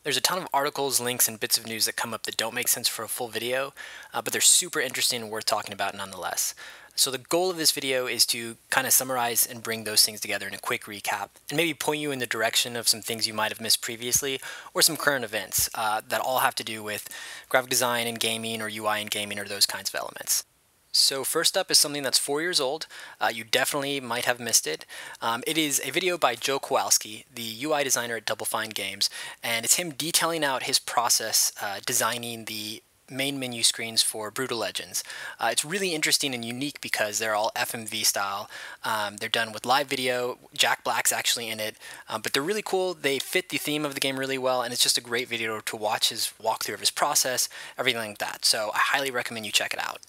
There's a ton of articles, links, and bits of news that come up that don't make sense for a full video, but they're super interesting and worth talking about nonetheless. So the goal of this video is to kind of summarize and bring those things together in a quick recap, and maybe point you in the direction of some things you might have missed previously, or some current events that all have to do with graphic design and gaming, or UI and gaming, or those kinds of elements. So first up is something that's 4 years old. You definitely might have missed it. It is a video by Joe Kowalski, the UI designer at Double Fine Games, and it's him detailing out his process designing the main menu screens for Brutal Legends. It's really interesting and unique because they're all FMV style. They're done with live video. Jack Black's actually in it, but they're really cool. They fit the theme of the game really well, and it's just a great video to watch his walkthrough of his process, everything like that. So I highly recommend you check it out.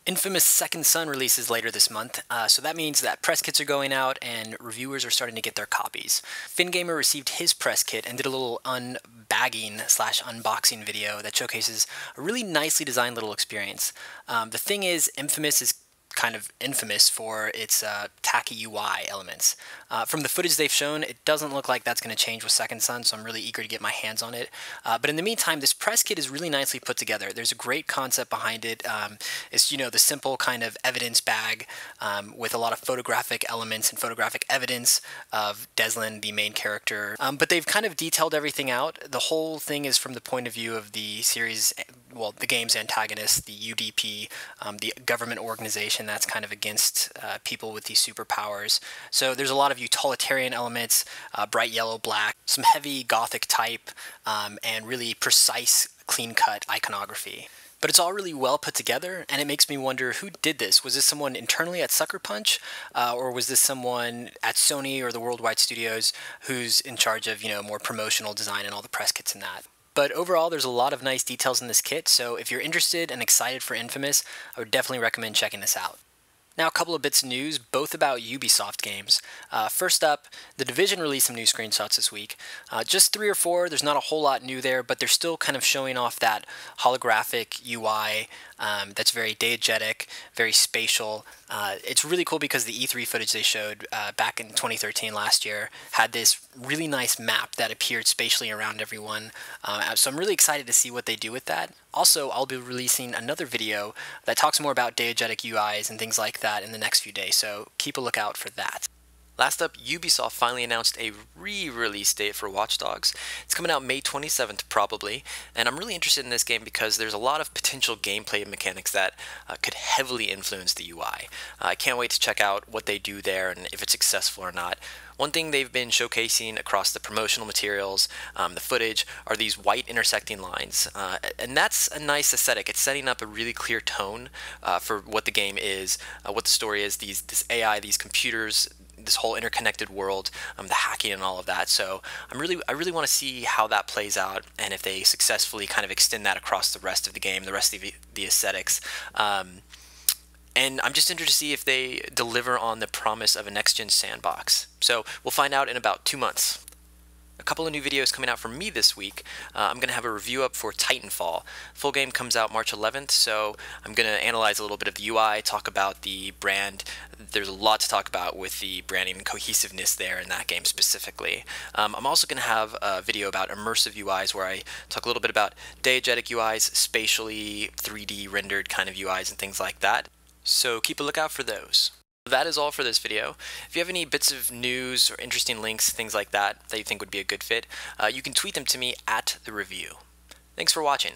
Infamous Second Son releases later this month, so that means that press kits are going out and reviewers are starting to get their copies. FinnGamer received his press kit and did a little unbagging / unboxing video that showcases a really nicely designed little experience. The thing is, Infamous is kind of infamous for its tacky UI elements. From the footage they've shown, it doesn't look like that's going to change with Second Son, so I'm really eager to get my hands on it. But in the meantime, this press kit is really nicely put together. There's a great concept behind it. It's, you know, the simple kind of evidence bag with a lot of photographic elements and photographic evidence of Deslin, the main character. But they've kind of detailed everything out. The whole thing is from the point of view of the series, well, the game's antagonist, the UDP, the government organization that's kind of against people with these superpowers. So there's a lot of utilitarian elements, bright yellow, black, some heavy gothic type, and really precise, clean-cut iconography. But it's all really well put together, and it makes me wonder who did this. Was this someone internally at Sucker Punch, or was this someone at Sony or the Worldwide Studios who's in charge of, you know, more promotional design and all the press kits and that? But overall, there's a lot of nice details in this kit, so if you're interested and excited for Infamous, I would definitely recommend checking this out. Now a couple of bits of news, both about Ubisoft games. First up, The Division released some new screenshots this week. Just 3 or 4, there's not a whole lot new there, but they're still kind of showing off that holographic UI that's very diegetic, very spatial. It's really cool because the E3 footage they showed back in 2013 last year had this really nice map that appeared spatially around everyone. So I'm really excited to see what they do with that. Also, I'll be releasing another video that talks more about diegetic UIs and things like that in the next few days, so keep a lookout for that. Last up, Ubisoft finally announced a re-release date for Watch Dogs. It's coming out May 27th, probably, and I'm really interested in this game because there's a lot of potential gameplay mechanics that could heavily influence the UI. I can't wait to check out what they do there and if it's successful or not. One thing they've been showcasing across the promotional materials, the footage, are these white intersecting lines. And that's a nice aesthetic. It's setting up a really clear tone for what the game is, what the story is, this AI, these computers, this whole interconnected world, the hacking and all of that. So I really want to see how that plays out and if they successfully kind of extend that across the rest of the game, the rest of the aesthetics. And I'm just interested to see if they deliver on the promise of a next-gen sandbox. So we'll find out in about 2 months. A couple of new videos coming out from me this week. I'm going to have a review up for Titanfall. Full game comes out March 11th, so I'm going to analyze a little bit of the UI, talk about the brand. There's a lot to talk about with the branding and cohesiveness there in that game specifically. I'm also going to have a video about immersive UIs where I talk a little bit about diegetic UIs, spatially 3D rendered kind of UIs and things like that. So keep a lookout for those. That is all for this video. If you have any bits of news or interesting links, things like that, that you think would be a good fit, you can tweet them to me at the review. Thanks for watching.